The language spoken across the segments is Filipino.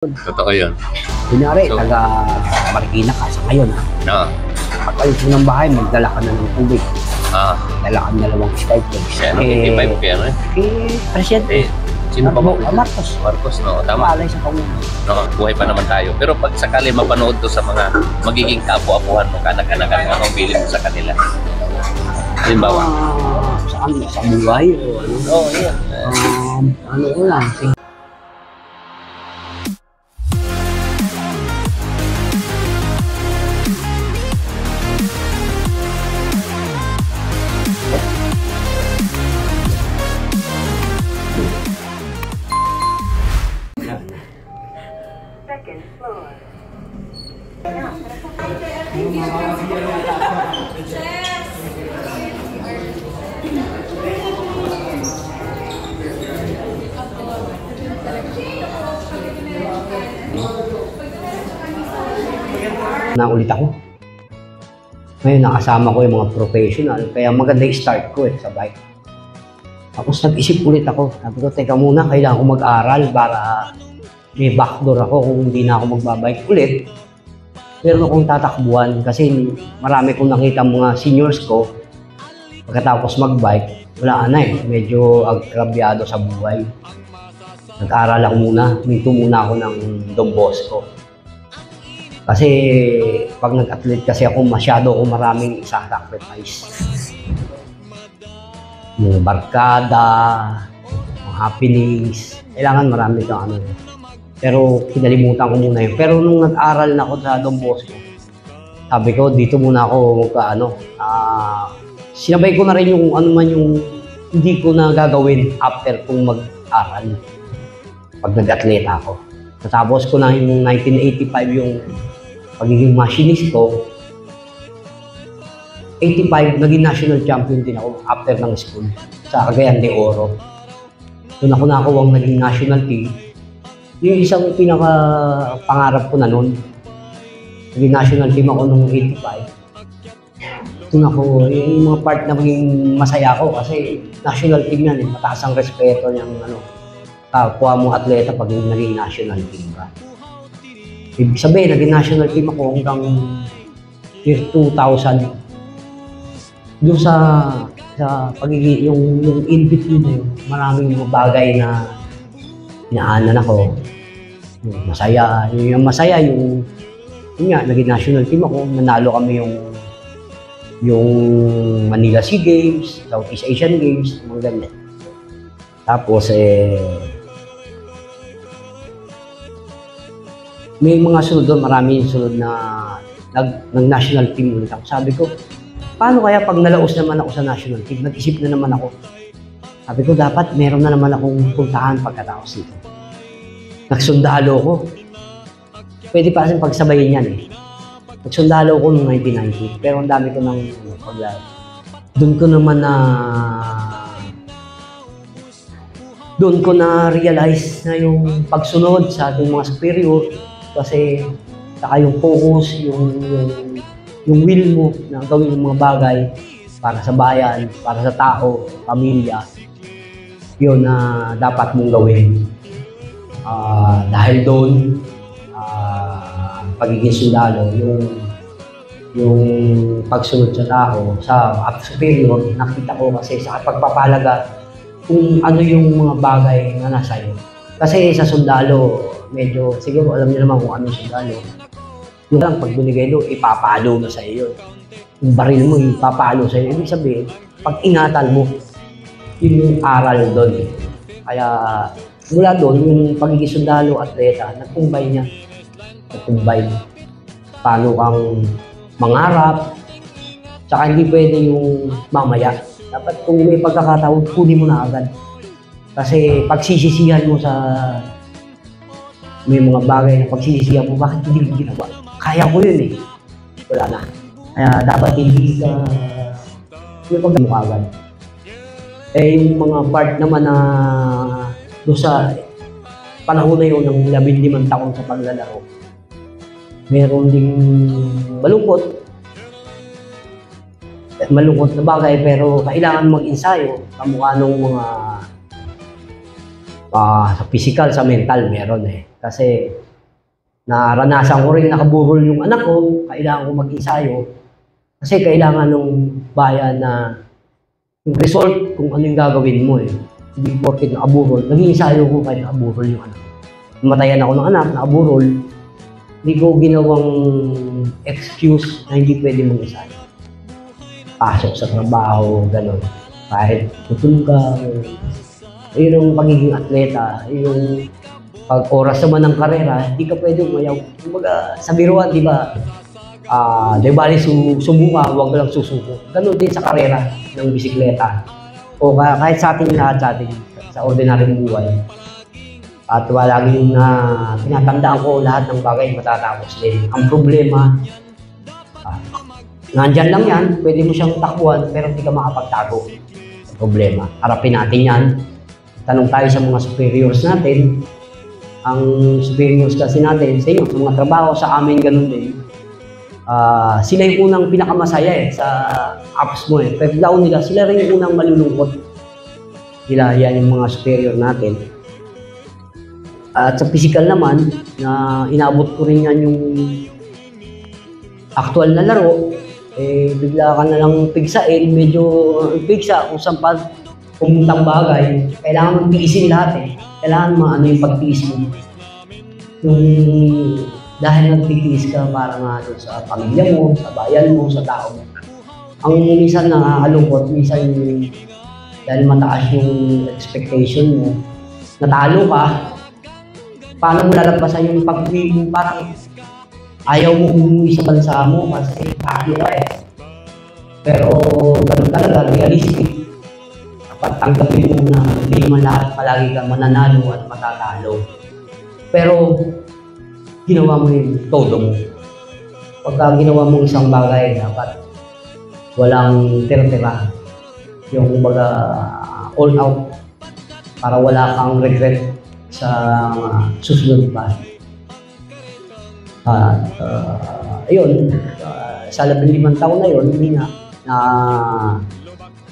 Totoo yun. Kunyari, So, taga Marikina ka sa ngayon ha. No. Pag-alis mo ng bahay, magdala ka na ng tubig. Dala ka ng 2 skyflags. Siya, 55 kaya, no? Presidente. Sino pa ba? Marcos. Marcos, no? Tama. Malay sa Pangulo. No, buhay pa naman tayo. Pero pag sakali mapanood to sa mga magiging kapo-apuhan mo, kanak-kanakan mo, anong bilin mo sa kanila? Halimbawa. Saan? Sa buhay o ano? Oo, yan. Ano ko lang. Second floor. Na ulit ako. Ngayon nakasama ko yung mga professional, kaya maganda yung start ko sa bike. Tapos nag-isip ulit ako. Sabi ko, teka muna, kailangan ko mag-aral para may backdoor ako kung hindi na ako magbabike ulit. Meron akong tatakbuhan kasi marami kong nakita mga seniors ko. Pagkatapos mag-bike, wala na medyo agrabyado sa buhay. Nag-aral ako muna, minto muna ako ng Don Bosco. Kasi pag nag-athlete kasi ako, masyado ako maraming isa-sacrifice. Yung barkada, yung happenings, kailangan marami kang ano. Pero kinalimutan ko muna yun. Pero nung nag-aral na ako sa Don Bosco, sabi ko, dito muna ako magkaano. Sinabay ko na rin yung ano man yung hindi ko na gagawin after kong mag-aral. Pag nag-atleta ako. Natapos ko na yung 1985 yung pagiging machinist ko. 85, naging national champion din ako after ng school sa Cagayan de Oro. Doon ako nakuha ang naging national team. Yung isang pinaka-pangarap ko na noon, naging national team ako noong 85. Doon ako, yung mga part na maging masaya ako kasi national team yan, mataas ang respeto niyang kapwa mong atleta pag naging national team ka. Ibig sabihin, naging national team ako hanggang year 2000. Doon sa pagiging, yung in-between na yun, maraming bagay na inaanan ako. Yung masaya, yung nga, naging national team ako, nanalo kami yung Manila Sea Games, Southeast Asian Games, mga ganyan. Tapos may mga sunod doon, maraming sunod na nag-national team ulit ako. Sabi ko, paano kaya pag nalaos naman ako sa national team, nag-isip na naman ako. Sabi ko, dapat meron na naman akong puntahan pagkatapos nito. Nagsundalo ko. Pwede pa kasi pagsabayin yan Nagsundalo ko noong 1990, pero ang dami ko ng paglaro. Doon ko na realize na yung pagsunod sa ating mga superior, kasi saka yung focus, yung will mo na gawin yung mga bagay para sa bayan, para sa tao, pamilya, yun na dapat mong gawin. Dahil doon, pagiging sundalo, yung pagsunod sa tao, sa superior, nakita ko kasi sa pagpapalaga kung ano yung mga bagay na nasa iyo. Kasi sa sundalo, medyo, siguro alam niyo naman kung ano yung sundalo. Yung lang, pag binigay doon, ipapalo na sa iyo. Yung baril mo, ipapalo sa iyo. Ibig sabihin, pag ingatan mo, yun yung aral doon. Kaya, mula doon, yung pagiging sundalo, atleta, nagkumbay niya. Nagkumbay. Paano kang mangarap, tsaka hindi pwede yung mamaya. Dapat kung may pagkakataon, kunin mo na agad. Kasi pagsisisihan mo sa may mga bagay na pagsisisihan mo, bakit hindi mo ginawa? Kaya ko yun Wala na. Kaya dapat hindi ka yung pag mo agad. Yung mga part naman na doon sa panahon na yun ng 15 taon sa paglalaro, meron ding malungkot na bagay, pero kailangan mag-ensayo kamukha nung mga sa physical, sa mental meron Kasi Naranasan ko rin nakaburol yung anak ko, kailangan ko mag-ensayo. Kasi kailangan ng bayan na yung result kung ano yung gagawin mo eh. Hindi porket nakaburol. Nag-ensayo ko kahit nakaburol yung anak. Matayan ako ng anak, nakaburol. Hindi ko ginawang excuse na hindi pwede mag-ensayo. Pasok sa trabaho, gano'n. Kahit tutulog ka, yun yung pagiging atleta, yung pag oras naman ng karera, hindi ka pwede umayaw. Kumbaga, sa biruan, di ba? Di bali sumuka, huwag ka lang susuko. Ganun din sa karera ng bisikleta. O kahit sa ating lahat, sa ordinaryong buhay. At laging tinatandaan ko lahat ng bagay matatapos din. Ang problema, nandyan lang yan, pwede mo siyang takbuhan, pero hindi ka makapagtago. Problema. Harapin natin yan. Tanong tayo sa mga superiors natin. Ang superiors kasi natin sa inyo, sa mga trabaho, sa amin ganun din. Sila yung unang pinakamasaya sa apps mo eh. Pero daw nila, sila rin yung unang malulungkot. Sila yan yung mga superior natin. At sa physical naman, na inabot ko rin yan yung actual na laro, eh bigla ka na lang pigsain, medyo pigsa kung saan pa pumuntang bagay, kailangan mong tiisin lahat eh. Kailangan maano yung pagtiis mo. Yung dahil nagtitiis ka para nga doon sa pamilya mo, sa bayan mo, sa tao mo. Ang minsan nakakalungkot, minsan dahil mataas yung expectation mo, natalo ka, paano mo lalagpasan yung pag-uwi mo, parang ayaw mo umuwi sa bansa mo kasi talo ka eh. Pero ganun talaga, realistic. Tanggapin mo na hindi man lahat palagi kang mananalo at matatalo. Pero ginawa mo yung todo mo. Pagka ginawa mo isang bagay, dapat walang tira-tira. Yung kumbaga all out para wala kang regret sa susunod pa. Ayun, sa 15 taon na yun, hindi na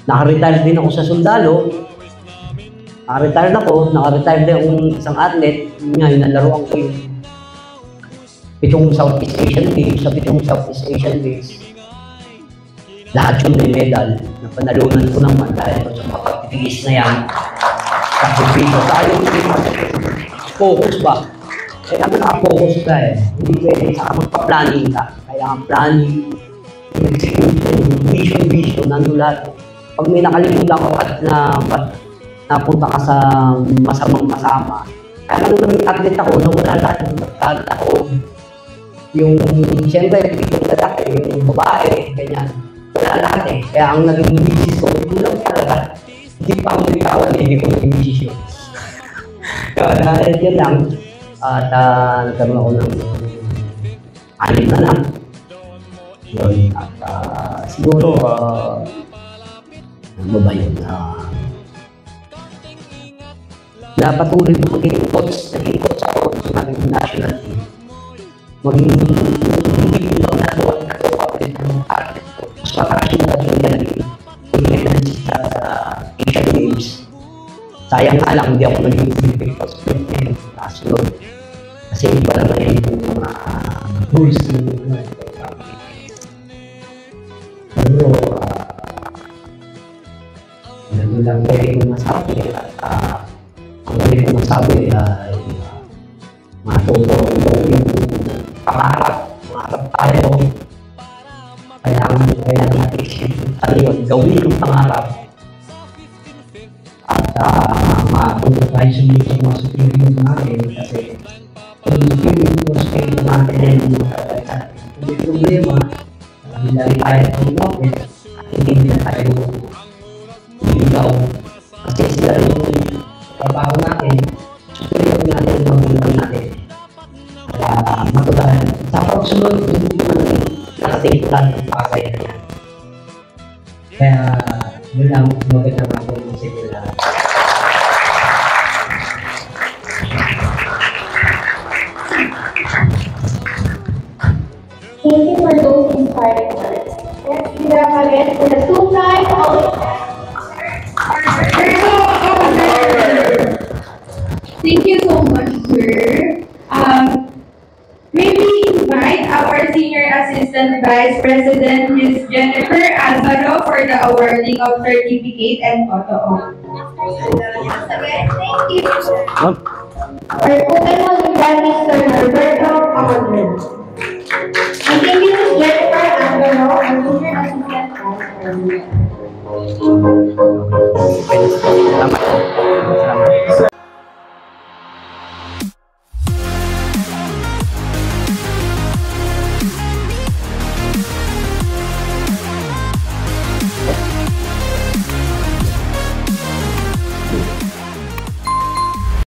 naka-retire din ako sa sundalo. Naka-retire din akong isang athlete. Ngayon, nalaroan ko yung 7 Southeast Asian Games. Sa 7 Southeast Asian Games, lahat yung may medal. Napanalunan ko naman dahil sa mga pagtitiis na yan. Sakripisyo tayo. Focus ba? Kaya naka-focus ka eh. Hindi pwede sa magpa-planning ka. Kailangan planning, execution, vision, nandun lahat. Pag may nakalimutan ko at napunta ka sa masamang masama, kaya nung naging athlete ako, nung wala lahat ng nagtagal ako, yung siyempre, yung lalaki, yung babae, ganyan, wala lahat eh. Kaya ang naging misis ko, kulang talaga. Hindi pa ako nagkawan, hindi ko naging misis yun. Kaya yun lang, at nagkaroon ako ng 6 na lang. Yun, at siguro, ano ba yun? Napatuloy ko maging coach ako sa maging national team. Maging nagawa ko rin ng athlete ko. Mas makakasyon na rin yan sa Asian Games. Sayang nga lang, hindi ako naging Olympic coach. Kasi iba naman yung mga rules na pero ganun lang pwede kong masabi at ang pwede kong masabi ay matuto yung pangarap tayo. Kaya natin ano yun, gawin yung pangarap at matuto tayo sa mga superior natin kasi kung superior natin yung problema dahil tayo ng bakit hindi na tayo ikaw kasi sila yung trabaho natin superior natin ang magulang natin kaya matulahan sa pagsunod hindi naman nakatingkulan ng pakay na yan kaya yun lang magandang ako yung simula. Thank you for those inspiring words. Let's give it up again for the Tunay Olympics. Thank you so much, sir. invite our Senior Assistant Vice President, Ms. Jennifer Alvaro, for the awarding of certificate and photo op. Thank you. Our open will invite Mr. Norberto Amador. Thank you, Ms. Jennifer Alvaro, our Senior Assistant Vice President. Salamat.